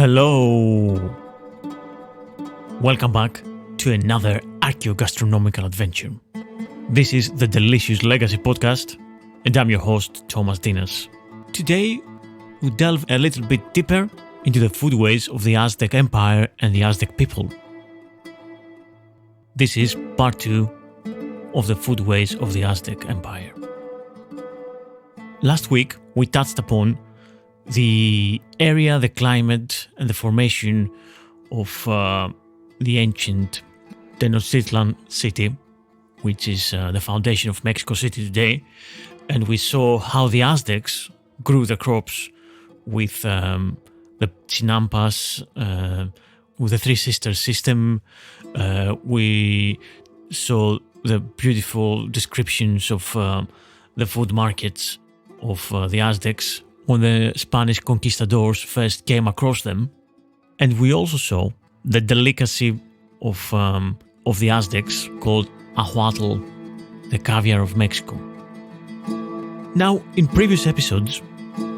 Hello! Welcome back to another archaeogastronomical adventure. This is the Delicious Legacy Podcast, and I'm your host, Thomas Dinas. Today, we delve a little bit deeper into the foodways of the Aztec Empire and the Aztec people. This is part 2 of the foodways of the Aztec Empire. Last week, we touched upon the area, the climate, and the formation of the ancient Tenochtitlan city, which is the foundation of Mexico City today. And we saw how the Aztecs grew the crops with the Chinampas, with the Three Sisters system. We saw the beautiful descriptions of the food markets of the Aztecs when the Spanish conquistadors first came across them. And we also saw the delicacy of the Aztecs called ahuatl, the caviar of Mexico. Now, in previous episodes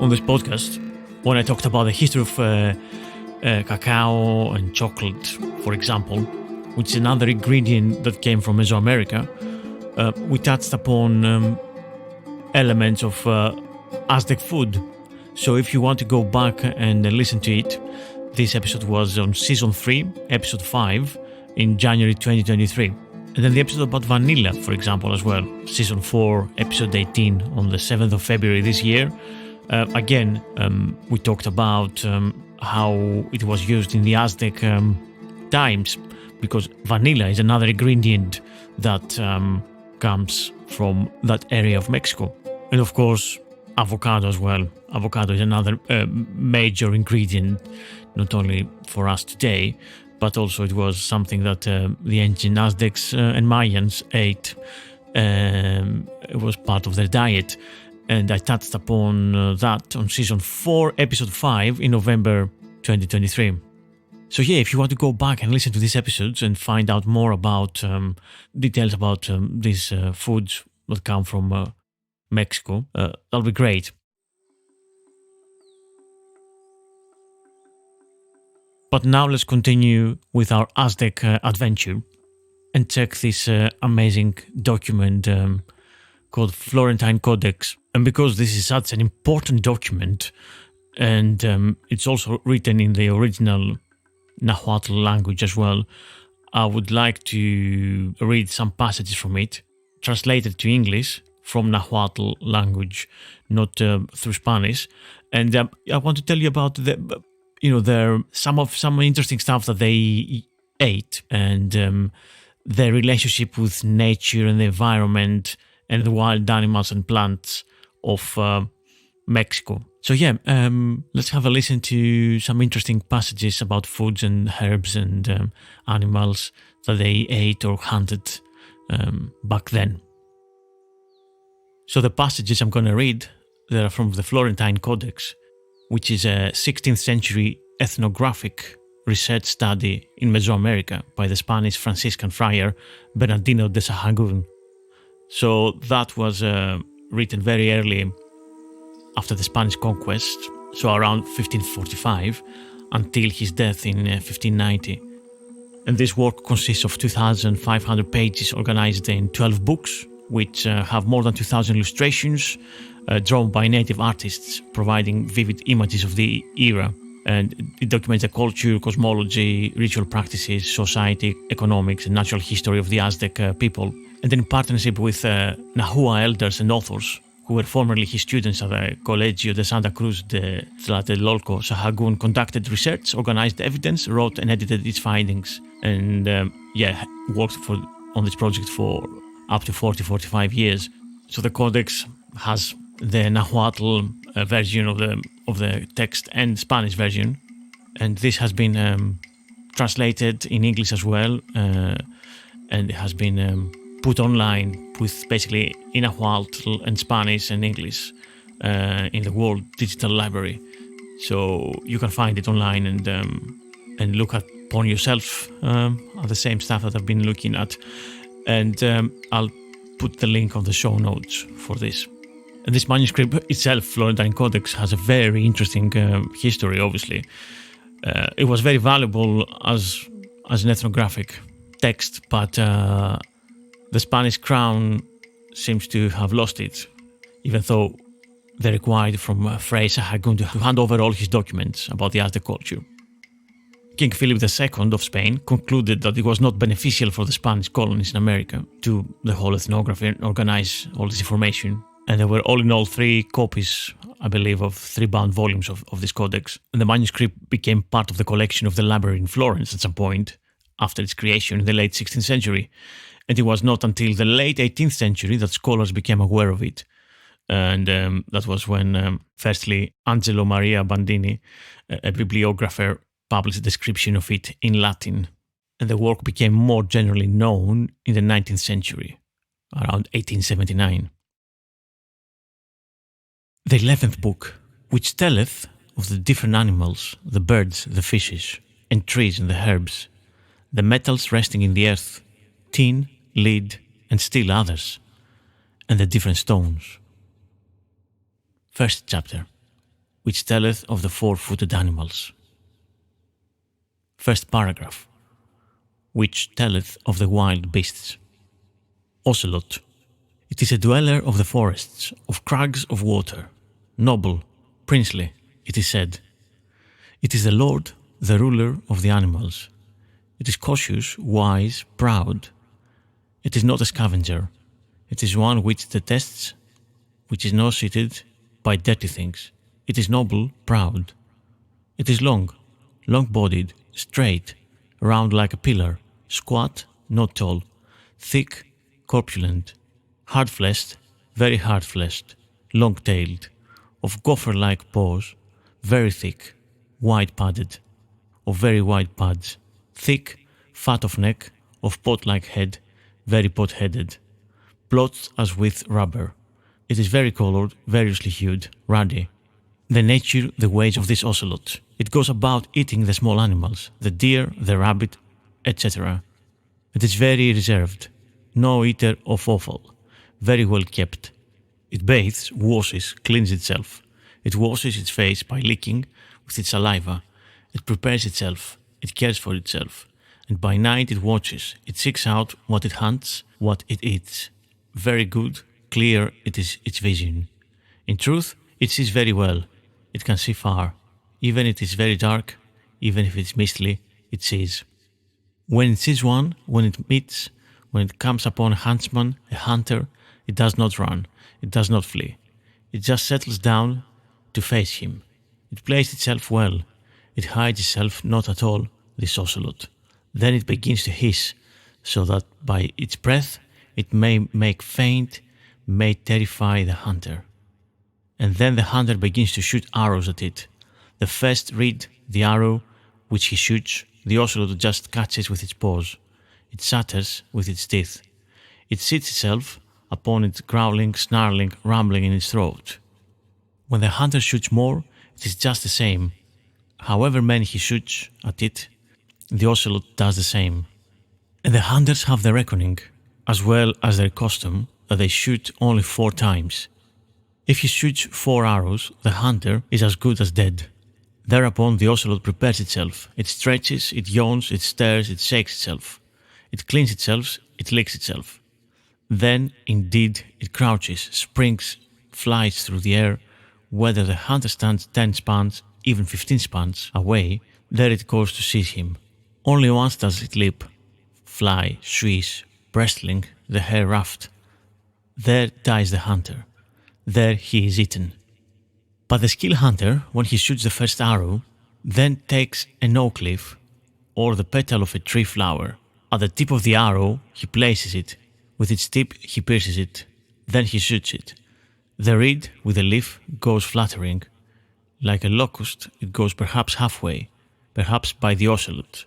on this podcast, when I talked about the history of cacao and chocolate, for example, which is another ingredient that came from Mesoamerica, we touched upon elements of Aztec food. So if you want to go back and listen to it, this episode was on Season 3, Episode 5, in January 2023. And then the episode about vanilla, for example, as well. Season 4, Episode 18, on the 7th of February this year. Again, we talked about how it was used in the Aztec times, because vanilla is another ingredient that comes from that area of Mexico. And of course, avocado as well. Avocado is another major ingredient, not only for us today, but also it was something that the ancient Aztecs and Mayans ate. It was part of their diet. And I touched upon that on Season 4, Episode 5 in November 2023. So yeah, if you want to go back and listen to these episodes and find out more about details about these foods that come from Mexico, that'll be great. But now let's continue with our Aztec adventure and check this amazing document called Florentine Codex. And because this is such an important document, and it's also written in the original Nahuatl language as well, I would like to read some passages from it, translated to English from Nahuatl language, not through Spanish. And I want to tell you about some interesting stuff that they ate, and their relationship with nature and the environment and the wild animals and plants of Mexico. So yeah, let's have a listen to some interesting passages about foods and herbs and animals that they ate or hunted back then. So the passages I'm going to read, they are from the Florentine Codex, which is a 16th century ethnographic research study in Mesoamerica by the Spanish Franciscan friar Bernardino de Sahagún. So that was written very early after the Spanish conquest, so around 1545, until his death in 1590. And this work consists of 2,500 pages organized in 12 books, which have more than 2,000 illustrations drawn by native artists, providing vivid images of the era. And it documents the culture, cosmology, ritual practices, society, economics, and natural history of the Aztec people. And in partnership with Nahua elders and authors, who were formerly his students at the Colegio de Santa Cruz de Tlatelolco, Sahagún conducted research, organized evidence, wrote and edited its findings, and worked on this project for up to 45 years. So the Codex has the Nahuatl version of the text and Spanish version, and this has been translated in English as well, and it has been put online with basically in Nahuatl and Spanish and English in the World Digital Library. So you can find it online and look upon yourself at the same stuff that I've been looking at. And I'll put the link on the show notes for this. And this manuscript itself, Florentine Codex, has a very interesting history, obviously. It was very valuable as an ethnographic text, but the Spanish crown seems to have lost it, even though they required from Fray Sahagun to hand over all his documents about the Aztec culture. King Philip II of Spain concluded that it was not beneficial for the Spanish colonies in America to the whole ethnography and organize all this information. And there were all in all 3 copies, I believe, of 3 bound volumes of this codex. And the manuscript became part of the collection of the library in Florence at some point after its creation in the late 16th century. And it was not until the late 18th century that scholars became aware of it. And that was when, firstly, Angelo Maria Bandini, a bibliographer, published a description of it in Latin. And the work became more generally known in the 19th century, around 1879. The 11th book, which telleth of the different animals, the birds, the fishes, and trees and the herbs, the metals resting in the earth, tin, lead, and still others, and the different stones. First chapter, which telleth of the 4-footed animals. First paragraph, which telleth of the wild beasts. Ocelot. It is a dweller of the forests, of crags of water, noble, princely, it is said. It is the lord, the ruler of the animals. It is cautious, wise, proud. It is not a scavenger. It is one which detests, which is not seated by dirty things. It is noble, proud. It is long, long-bodied, straight, round like a pillar, squat, not tall, thick, corpulent, hard-fleshed, very hard-fleshed, long-tailed, of gopher-like paws, very thick, wide-padded, of very wide pads, thick, fat of neck, of pot-like head, very pot-headed, blotched as with rubber. It is very colored, variously hued, ruddy. The nature, the ways of this ocelot. It goes about eating the small animals, the deer, the rabbit, etc. It is very reserved, no eater of offal, very well kept. It bathes, washes, cleans itself. It washes its face by licking with its saliva. It prepares itself. It cares for itself. And by night it watches. It seeks out what it hunts, what it eats. Very good, clear it is its vision. In truth, it sees very well. It can see far. Even if it is very dark, even if it's misty, it sees. When it sees one, when it meets, when it comes upon a huntsman, a hunter, it does not run, it does not flee. It just settles down to face him. It plays itself well. It hides itself not at all, this ocelot. Then it begins to hiss, so that by its breath it may make faint, may terrify the hunter. And then the hunter begins to shoot arrows at it. The first reed, the arrow, which he shoots, the ocelot just catches with its paws. It shatters with its teeth. It seats itself upon it, growling, snarling, rumbling in its throat. When the hunter shoots more, it is just the same. However many he shoots at it, the ocelot does the same. And the hunters have the reckoning, as well as their custom, that they shoot only 4 times. If he shoots 4 arrows, the hunter is as good as dead. Thereupon the ocelot prepares itself. It stretches, it yawns, it stirs, it shakes itself. It cleans itself, it licks itself. Then, indeed, it crouches, springs, flies through the air. Whether the hunter stands 10 spans, even 15 spans away, there it goes to seize him. Only once does it leap, fly, swish, bristling, the hair ruffed. There dies the hunter. There he is eaten. But the skilled hunter, when he shoots the first arrow, then takes an oak leaf or the petal of a tree flower. At the tip of the arrow he places it. With its tip he pierces it. Then he shoots it. The reed with the leaf goes fluttering. Like a locust it goes perhaps halfway, perhaps by the ocelot.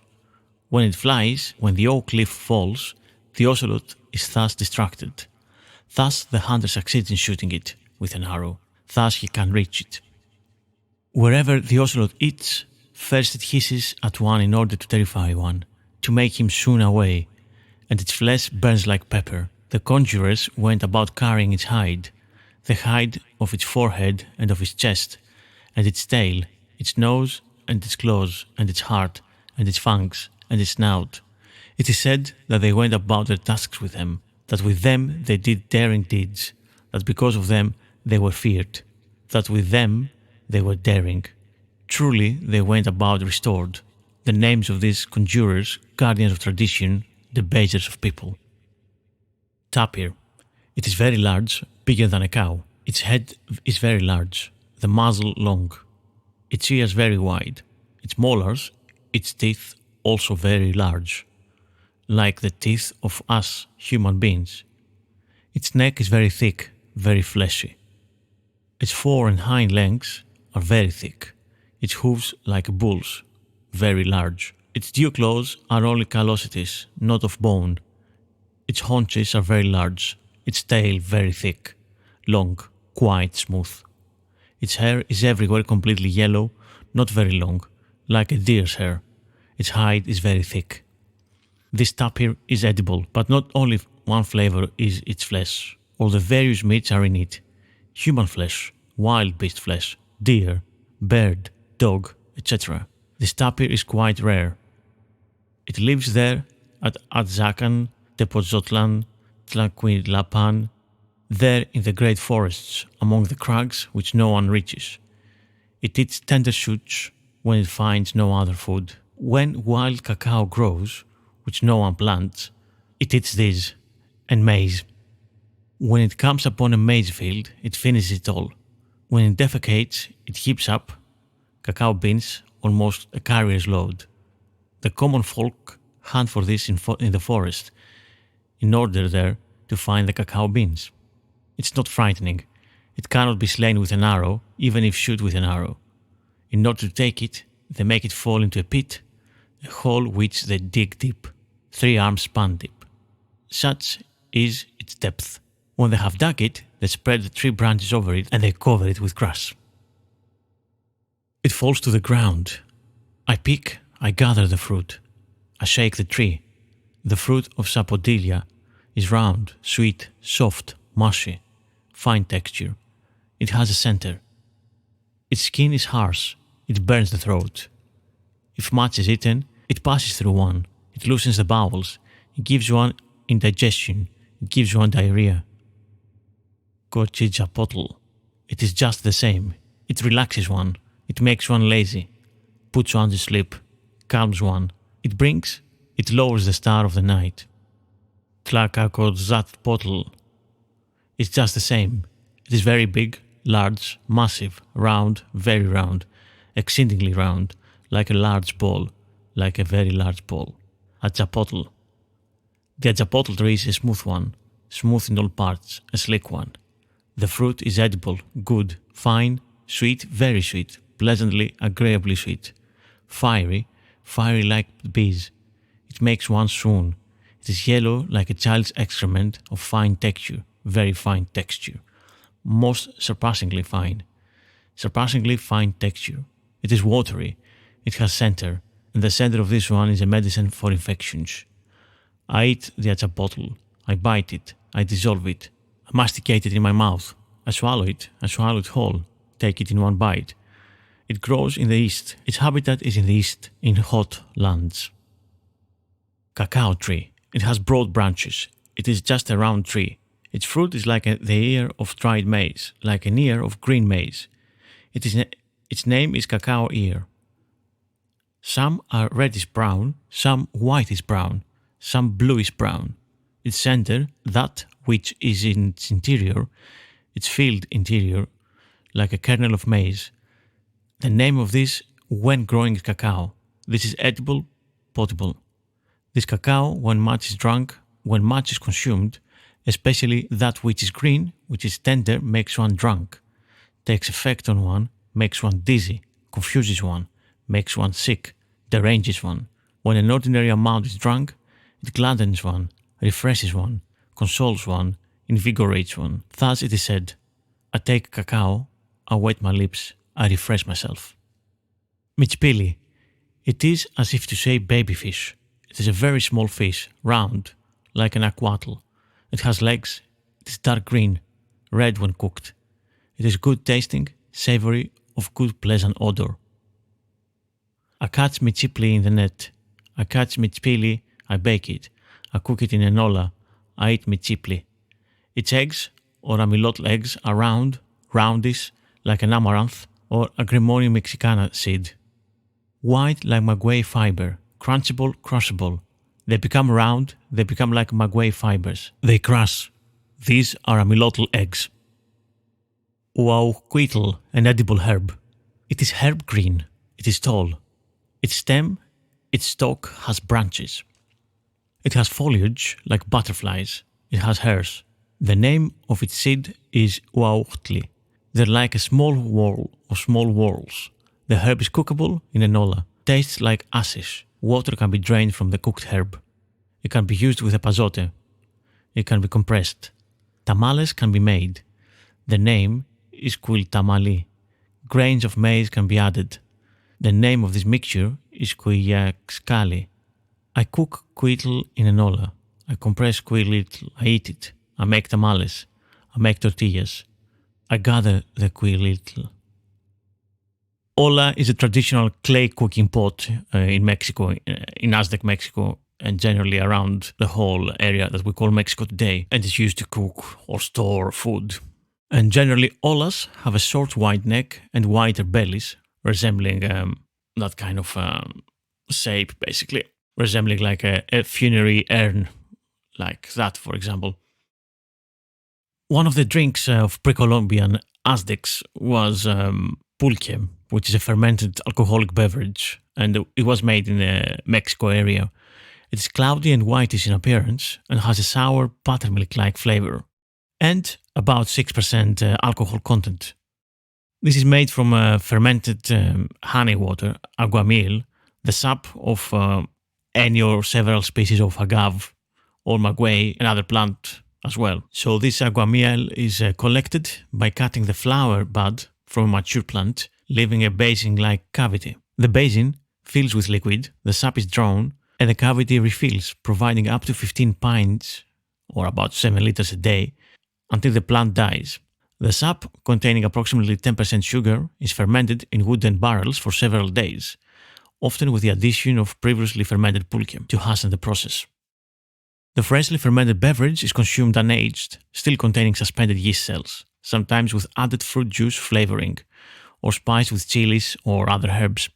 When it flies, when the oak leaf falls, the ocelot is thus distracted. Thus the hunter succeeds in shooting it with an arrow. Thus he can reach it. Wherever the ocelot eats, first it hisses at one in order to terrify one, to make him swoon away, and its flesh burns like pepper. The conjurers went about carrying its hide, the hide of its forehead and of its chest, and its tail, its nose and its claws, and its heart, and its fangs, and its snout. It is said that they went about their tasks with them, that with them they did daring deeds, that because of them they were feared, that with them they were daring. Truly they went about restored, the names of these conjurers, guardians of tradition, debaters of people. Tapir. It is very large, bigger than a cow. Its head is very large, the muzzle long, its ears very wide, its molars, its teeth also very large, like the teeth of us human beings. Its neck is very thick, very fleshy. Its fore and hind legs are very thick. Its hooves like a bull's, very large. Its dew claws are only callosities, not of bone. Its haunches are very large. Its tail very thick, long, quite smooth. Its hair is everywhere completely yellow, not very long, like a deer's hair. Its hide is very thick. This tapir is edible, but not only one flavor is its flesh. All the various meats are in it. Human flesh, wild beast flesh, deer, bird, dog, etc. This tapir is quite rare. It lives there at Aztecs Pt2, Tlaquilpan, there in the great forests, among the crags which no one reaches. It eats tender shoots when it finds no other food. When wild cacao grows, which no one plants, it eats these, and maize. When it comes upon a maize field, it finishes it all. When it defecates, it heaps up cacao beans, almost a carrier's load. The common folk hunt for this in the forest, in order there to find the cacao beans. It's not frightening. It cannot be slain with an arrow, even if shot with an arrow. In order to take it, they make it fall into a pit, a hole which they dig deep, 3 arms span deep. Such is its depth. When they have dug it, they spread the tree branches over it and they cover it with grass. It falls to the ground. I pick, I gather the fruit. I shake the tree. The fruit of Sapodilia is round, sweet, soft, mushy, fine texture. It has a center. Its skin is harsh. It burns the throat. If much is eaten, it passes through one. It loosens the bowels. It gives one indigestion. It gives one diarrhea. Kochijapotl. It is just the same. It relaxes one. It makes one lazy. Puts one to sleep. Calms one. It lowers the star of the night. Tlakakotzatpotl. It's just the same. It is very big, large, massive, round, very round, exceedingly round, like a large ball, like a very large ball. Ajapotl. The ajapotl tree is a smooth one, smooth in all parts, a slick one. The fruit is edible, good, fine, sweet, very sweet, pleasantly, agreeably sweet. Fiery, fiery like bees. It makes one swoon. It is yellow like a child's excrement of fine texture, very fine texture. Most surpassingly fine. Surpassingly fine texture. It is watery. It has center, and the center of this one is a medicine for infections. I eat the ajapotl. I bite it. I dissolve it. I masticate it in my mouth. I swallow it. I swallow it whole. Take it in one bite. It grows in the east. Its habitat is in the east, in hot lands. Cacao tree. It has broad branches. It is just a round tree. Its fruit is like the ear of dried maize, like an ear of green maize. Its name is cacao ear. Some are reddish brown, some whitish brown, some bluish brown. Its center, that which is in its interior, its filled interior, like a kernel of maize. The name of this when growing is cacao. This is edible, potable. This cacao, when much is drunk, when much is consumed, especially that which is green, which is tender, makes one drunk, takes effect on one, makes one dizzy, confuses one, makes one sick, deranges one. When an ordinary amount is drunk, it gladdens one, refreshes one, consoles one, invigorates one. Thus it is said, I take cacao, I wet my lips, I refresh myself. Mitspili. It is as if to say baby fish. It is a very small fish, round, like an aquatl. It has legs. It is dark green, red when cooked. It is good tasting, savory, of good pleasant odor. I catch mi chipli in the net. I catch mi chipili, I bake it. I cook it in an olla. I eat mi chipli. Its eggs, or amilotl eggs, are round, roundish, like an amaranth, or Agrimonio mexicana seed. White like maguey fiber, crunchable, crushable. They become round, they become like maguey fibers. They crush. These are amilotl eggs. Uauquitl, an edible herb. It is herb green. It is tall. Its stem, its stalk has branches. It has foliage like butterflies. It has hairs. The name of its seed is uauhtli. They're like a small whorl or small whorls. The herb is cookable in an olla. Tastes like ashes. Water can be drained from the cooked herb. It can be used with epazote. It can be compressed. Tamales can be made. The name is quiltamali. Grains of maize can be added. The name of this mixture is quillaxcali. I cook quitl in an olla. I compress quilitl. I eat it. I make tamales. I make tortillas. I gather the quilitl. Olla is a traditional clay cooking pot in Mexico, in Aztec Mexico, and generally around the whole area that we call Mexico today, and is used to cook or store food. And generally, ollas have a short white neck and wider bellies, resembling that kind of shape, basically, resembling like a funerary urn, like that, for example. One of the drinks of pre-Columbian Aztecs was pulque, which is a fermented alcoholic beverage, and it was made in the Mexico area. It is cloudy and whitish in appearance and has a sour buttermilk-like flavor, and about 6% alcohol content. This is made from fermented honey water, aguamiel, the sap of any or several species of agave or maguey, another plant as well. So this aguamiel is collected by cutting the flower bud from a mature plant, leaving a basin-like cavity. The basin fills with liquid, the sap is drawn, and the cavity refills, providing up to 15 pints, or about 7 liters a day, until the plant dies. The sap, containing approximately 10% sugar, is fermented in wooden barrels for several days, often with the addition of previously fermented pulque to hasten the process. The freshly fermented beverage is consumed unaged, still containing suspended yeast cells, sometimes with added fruit juice flavoring, or spiced with chilies or other herbs.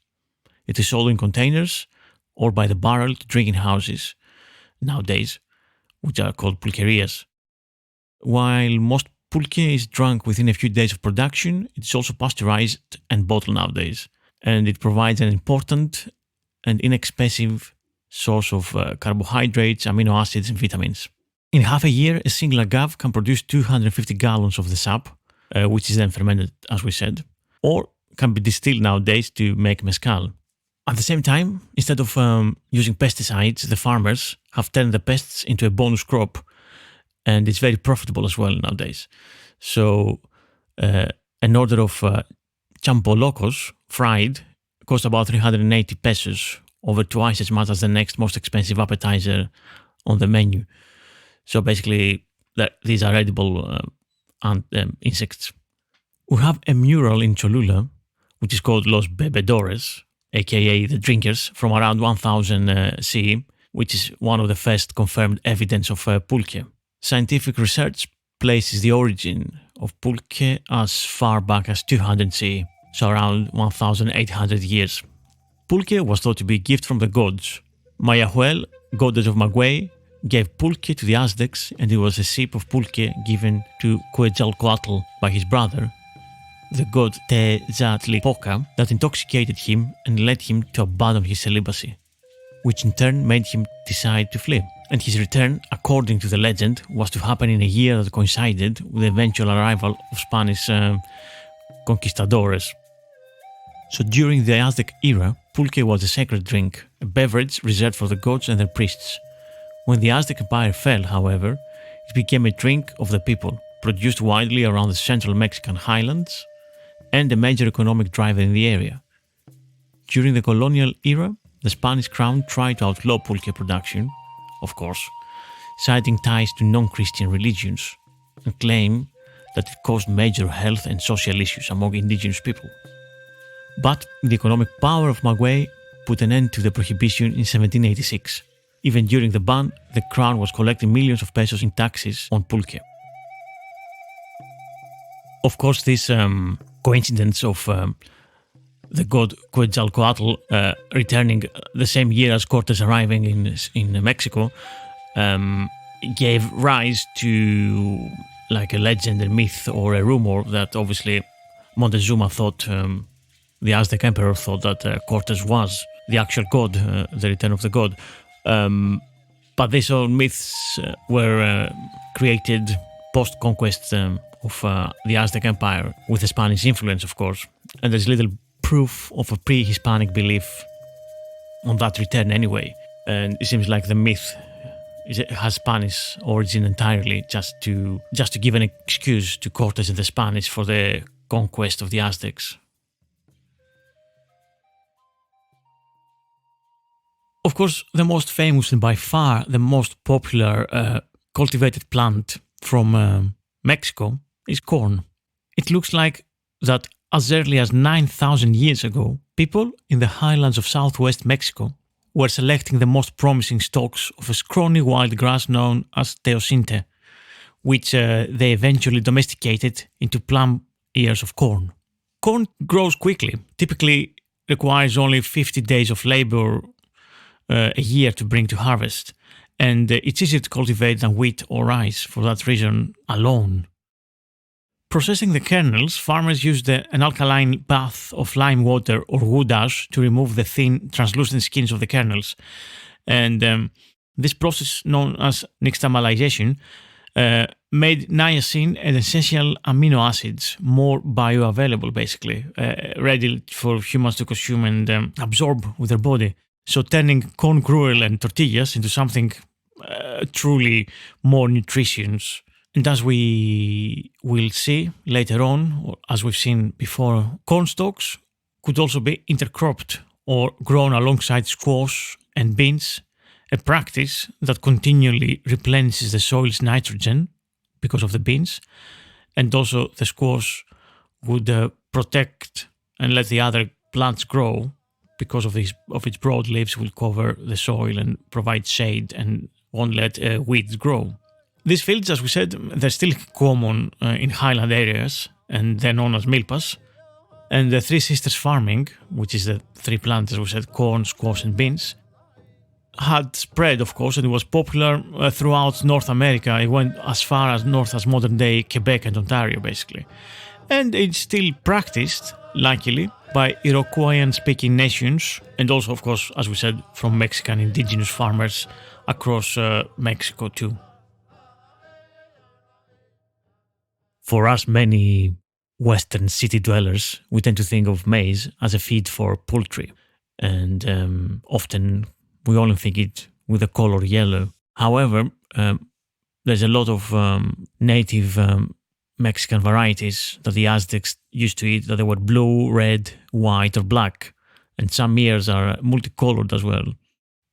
It is sold in containers or by the barrel to drinking houses, nowadays, which are called pulquerias. While most pulque is drunk within a few days of production, it is also pasteurized and bottled nowadays, and it provides an important and inexpensive source of carbohydrates, amino acids, and vitamins. In half a year, a single agave can produce 250 gallons of the sap, which is then fermented, as we said, or can be distilled nowadays to make mezcal. At the same time, instead of using pesticides, the farmers have turned the pests into a bonus crop, and it's very profitable as well nowadays. So an order of champolocos fried costs about 380 pesos, over twice as much as the next most expensive appetizer on the menu. So basically, these are edible insects. We have a mural in Cholula, which is called Los Bebedores, aka the drinkers, from around 1000 CE, which is one of the first confirmed evidence of pulque. Scientific research places the origin of pulque as far back as 200 CE, so around 1800 years. Pulque was thought to be a gift from the gods. Mayahuel, goddess of Maguey, gave pulque to the Aztecs, and it was a sip of pulque given to Quetzalcoatl by his brother, the god Tezcatlipoca, that intoxicated him and led him to abandon his celibacy, which in turn made him decide to flee. And his return, according to the legend, was to happen in a year that coincided with the eventual arrival of Spanish conquistadores. So during the Aztec era, pulque was a sacred drink, a beverage reserved for the gods and their priests. When the Aztec Empire fell, however, it became a drink of the people, produced widely around the central Mexican highlands, and a major economic driver in the area. During the colonial era, the Spanish crown tried to outlaw pulque production, of course, citing ties to non-Christian religions, and claimed that it caused major health and social issues among indigenous people. But the economic power of maguey put an end to the prohibition in 1786. Even during the ban, the crown was collecting millions of pesos in taxes on pulque. Of course, this coincidence of the god Quetzalcoatl returning the same year as Cortes arriving in Mexico gave rise to like a legend, a myth, or a rumor that obviously Montezuma thought, the Aztec emperor thought that Cortes was the actual god, the return of the god. But these all myths were created post-conquest of the Aztec Empire with the Spanish influence, of course. And there's little proof of a pre-Hispanic belief on that return anyway. And it seems like the myth has Spanish origin entirely, just to give an excuse to Cortes and the Spanish for the conquest of the Aztecs. Of course, the most famous and by far the most popular cultivated plant from Mexico is corn. It looks like that as early as 9,000 years ago, people in the highlands of southwest Mexico were selecting the most promising stalks of a scrawny wild grass known as teosinte, which they eventually domesticated into plump ears of corn. Corn grows quickly, typically requires only 50 days of labor a year to bring to harvest, and it's easier to cultivate than wheat or rice for that reason alone. Processing the kernels, farmers used an alkaline bath of lime water or wood ash to remove the thin, translucent skins of the kernels. And this process, known as nixtamalization, made niacin and essential amino acids more bioavailable, basically, ready for humans to consume and absorb with their body. So turning corn gruel and tortillas into something truly more nutritious. And as we will see later on, or as we've seen before, corn stalks could also be intercropped or grown alongside squash and beans, a practice that continually replenishes the soil's nitrogen because of the beans, and also the squash would protect and let the other plants grow because of its broad leaves will cover the soil and provide shade and won't let weeds grow. These fields, as we said, they're still common in highland areas, and they're known as milpas. And the Three Sisters farming, which is the three plants, as we said, corn, squash and beans, had spread, of course, and it was popular throughout North America. It went as far as north as modern-day Quebec and Ontario, basically. And it's still practiced, luckily, by Iroquoian-speaking nations, and also, of course, as we said, from Mexican indigenous farmers across Mexico too. For us, many Western city dwellers, we tend to think of maize as a feed for poultry, and often we only think it with the color yellow. However, there's a lot of native Mexican varieties that the Aztecs used to eat, that they were blue, red, white, or black, and some ears are multicolored as well,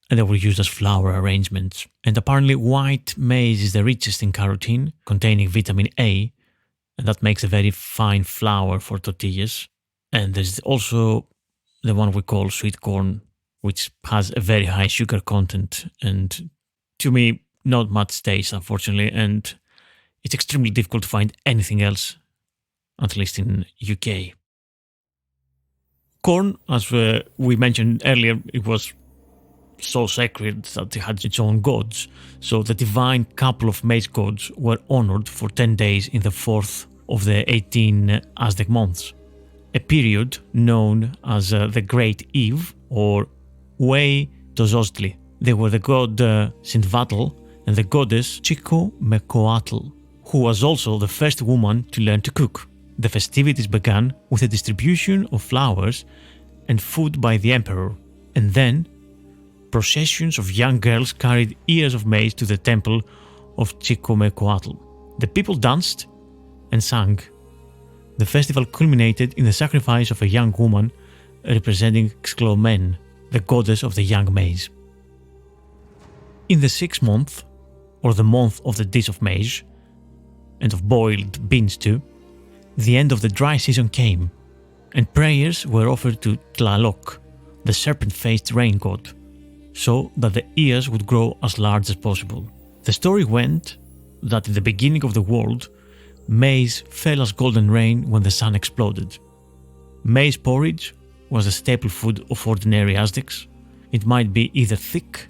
and they were used as flour arrangements. And apparently white maize is the richest in carotene, containing vitamin A, and that makes a very fine flour for tortillas. And there's also the one we call sweet corn, which has a very high sugar content, and to me, not much taste, unfortunately, and it's extremely difficult to find anything else, at least in UK. Corn, as we mentioned earlier, it was so sacred that it had its own gods. So the divine couple of maize gods were honored for 10 days in the fourth of the 18 Aztec months, a period known as the Great Eve or Hueytozostli. They were the god Sintvatl and the goddess Chicomecoatl, who was also the first woman to learn to cook. The festivities began with a distribution of flowers and food by the emperor, and then processions of young girls carried ears of maize to the temple of Chicomecoatl. The people danced and sang. The festival culminated in the sacrifice of a young woman representing Xclomen, the goddess of the young maize. In the 6th month, or the month of the dish of maize, and of boiled beans too, the end of the dry season came, and prayers were offered to Tlaloc, the serpent-faced raincoat, so that the ears would grow as large as possible. The story went that in the beginning of the world, maize fell as golden rain when the sun exploded. Maize porridge was the staple food of ordinary Aztecs. It might be either thick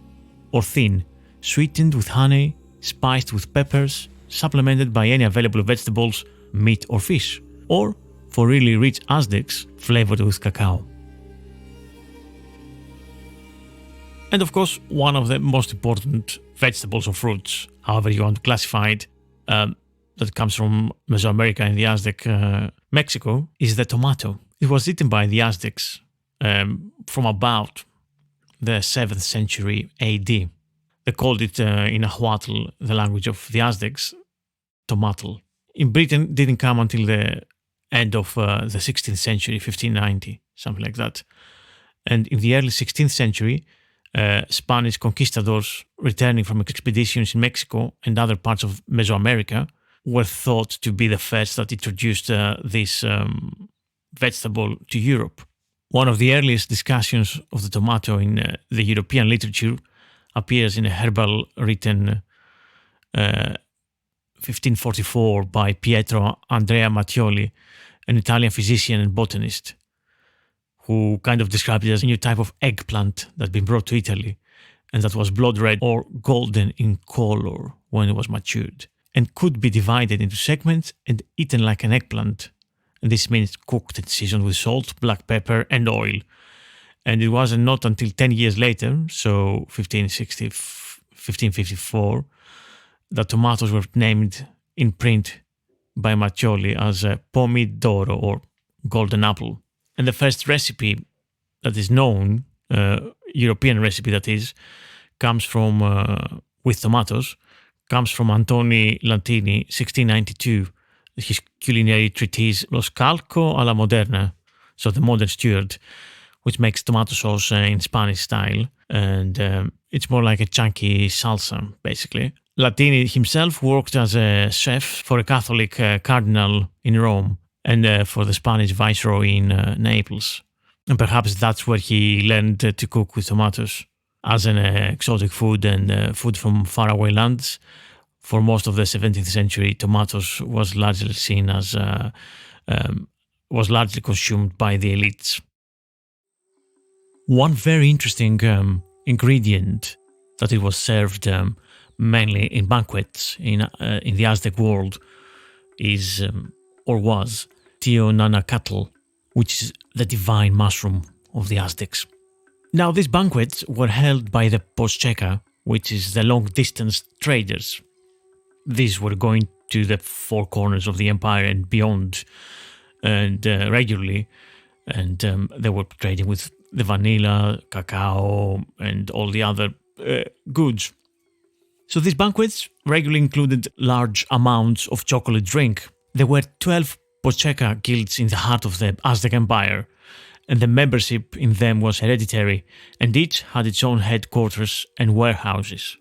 or thin, sweetened with honey, spiced with peppers, supplemented by any available vegetables, meat or fish, or, for really rich Aztecs, flavored with cacao. And of course, one of the most important vegetables or fruits, however you want to classify it, that comes from Mesoamerica and the Aztec Mexico, is the tomato. It was eaten by the Aztecs from about the 7th century AD. They called it in Nahuatl, the language of the Aztecs, tomatl. In Britain, it didn't come until the end of the 16th century, 1590, something like that. And in the early 16th century, Spanish conquistadors returning from expeditions in Mexico and other parts of Mesoamerica were thought to be the first that introduced this vegetable to Europe. One of the earliest discussions of the tomato in the European literature appears in a herbal written 1544 by Pietro Andrea Mattioli, an Italian physician and botanist, who kind of described it as a new type of eggplant that had been brought to Italy and that was blood red or golden in color when it was matured and could be divided into segments and eaten like an eggplant. And this means cooked and seasoned with salt, black pepper and oil. And it wasn't not until 10 years later, so 1554, that tomatoes were named in print by Mattioli as pomidoro or golden apple. And the first recipe that is known, European recipe that is, comes from, with tomatoes, comes from Antoni Lantini, 1692, his culinary treatise Lo Scalco alla Moderna, so the modern steward, which makes tomato sauce in Spanish style, and it's more like a chunky salsa, basically. Latini himself worked as a chef for a Catholic cardinal in Rome and for the Spanish viceroy in Naples. And perhaps that's where he learned to cook with tomatoes as an exotic food and food from faraway lands. For most of the 17th century, tomatoes was largely seen as was largely consumed by the elites. One very interesting ingredient that it was served mainly in banquets in the Aztec world is or was Teonanacatl, which is the divine mushroom of the Aztecs. Now, these banquets were held by the Poscheca, which is the long-distance traders. These were going to the four corners of the empire and beyond, and regularly, and they were trading with the vanilla, cacao, and all the other goods. So these banquets regularly included large amounts of chocolate drink. There were 12 Poscheca guilds in the heart of the Aztec Empire, and the membership in them was hereditary, and each had its own headquarters and warehouses.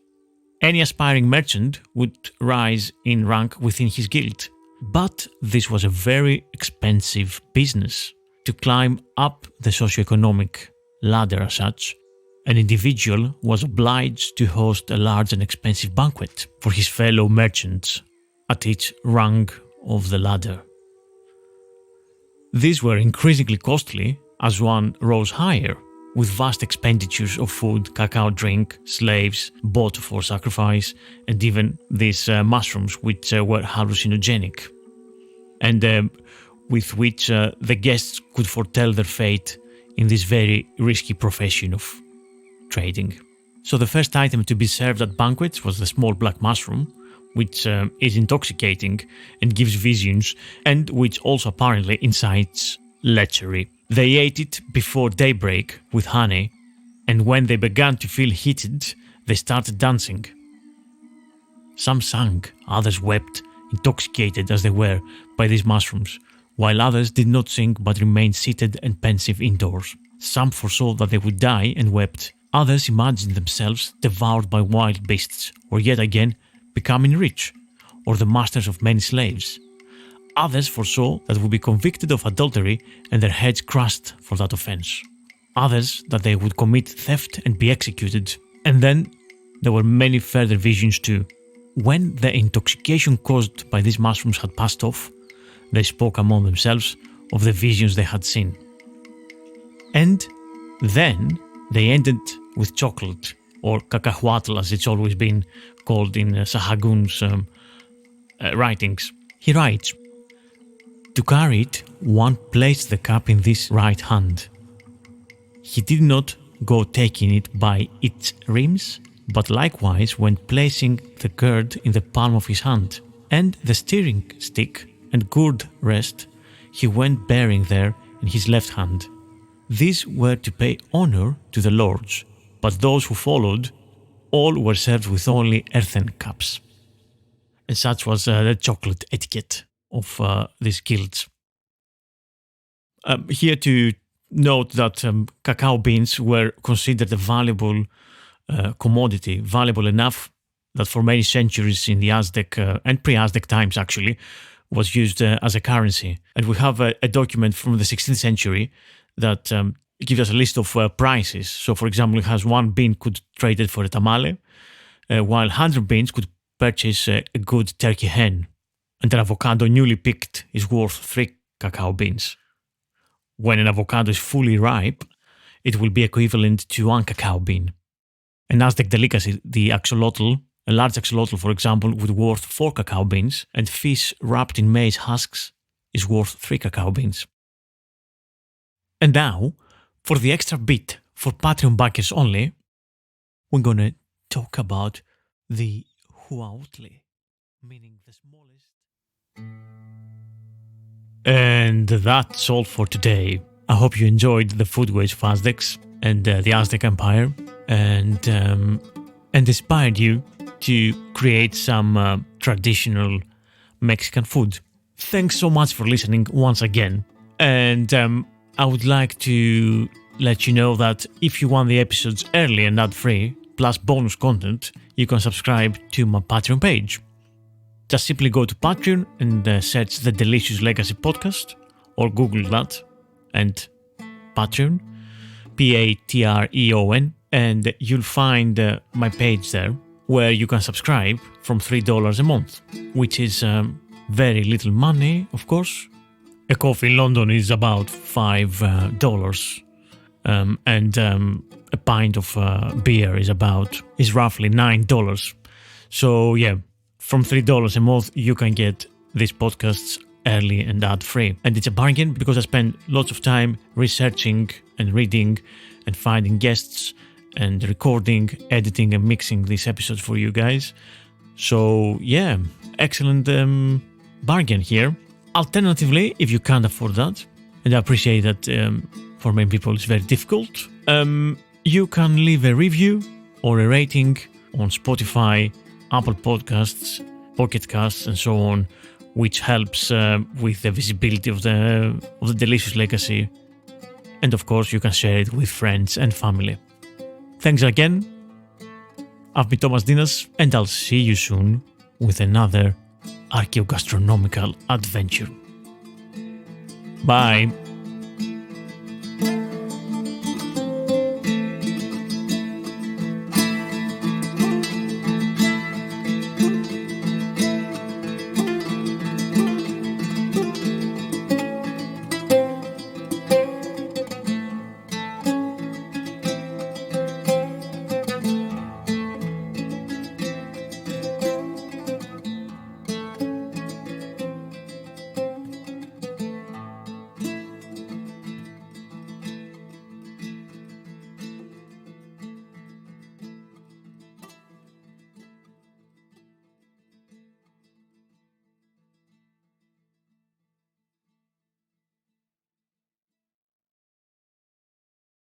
Any aspiring merchant would rise in rank within his guild, but this was a very expensive business. To climb up the socioeconomic ladder as such, an individual was obliged to host a large and expensive banquet for his fellow merchants at each rung of the ladder. These were increasingly costly as one rose higher, with vast expenditures of food, cacao drink, slaves bought for sacrifice, and even these mushrooms which were hallucinogenic, and with which the guests could foretell their fate in this very risky profession of trading. So the first item to be served at banquets was the small black mushroom, which is intoxicating and gives visions, and which also apparently incites lechery. They ate it before daybreak with honey, and when they began to feel heated, they started dancing. Some sang, others wept, intoxicated as they were by these mushrooms, while others did not sing but remained seated and pensive indoors. Some foresaw that they would die and wept. Others imagined themselves devoured by wild beasts, or yet again becoming rich, or the masters of many slaves. Others foresaw that would be convicted of adultery and their heads crushed for that offense. others that they would commit theft and be executed. And then there were many further visions too. When the intoxication caused by these mushrooms had passed off, they spoke among themselves of the visions they had seen. And then they ended with chocolate, or cacahuatl as it's always been called in Sahagun's writings. He writes, "To carry it, one placed the cup in this right hand. He did not go taking it by its rims, but likewise went placing the gourd in the palm of his hand, and the steering stick and gourd rest he went bearing there in his left hand. These were to pay honor to the lords, but those who followed, all were served with only earthen cups." And such was the chocolate etiquette of these guilds. Here to note that cacao beans were considered a valuable commodity, valuable enough that for many centuries in the Aztec and pre-Aztec times actually was used as a currency. And we have a document from the 16th century that gives us a list of prices. So for example, it has 1 bean could trade it for a tamale, while 100 beans could purchase a good turkey hen. And an avocado newly picked is worth 3 cacao beans. When an avocado is fully ripe, it will be equivalent to 1 cacao bean. An Aztec delicacy, the axolotl, a large axolotl, for example, would worth 4 cacao beans, and fish wrapped in maize husks is worth 3 cacao beans. And now, for the extra bit for Patreon backers only, we're gonna talk about the huautli, meaning the smallest. And that's all for today. I hope you enjoyed the foodways of Aztecs and the Aztec Empire, and inspired you to create some traditional Mexican food. Thanks so much for listening once again. And I would like to let you know that if you want the episodes early and ad-free, plus bonus content, you can subscribe to my Patreon page. Just simply go to Patreon and search The Delicious Legacy Podcast, or Google that, and Patreon, Patreon, and you'll find my page there, where you can subscribe from $3 a month, which is very little money, of course. A coffee in London is about $5, and a pint of beer is roughly $9. So yeah, from $3 a month, you can get these podcasts early and ad-free. And it's a bargain because I spend lots of time researching and reading and finding guests and recording, editing and mixing these episodes for you guys. So yeah, excellent bargain here. Alternatively, if you can't afford that, and I appreciate that for many people it's very difficult, you can leave a review or a rating on Spotify, Apple Podcasts, Pocket Casts, and so on, which helps with the visibility of the Delicious Legacy. And of course, you can share it with friends and family. Thanks again. I've been Thomas Dinas, and I'll see you soon with another archaeogastronomical adventure. Bye.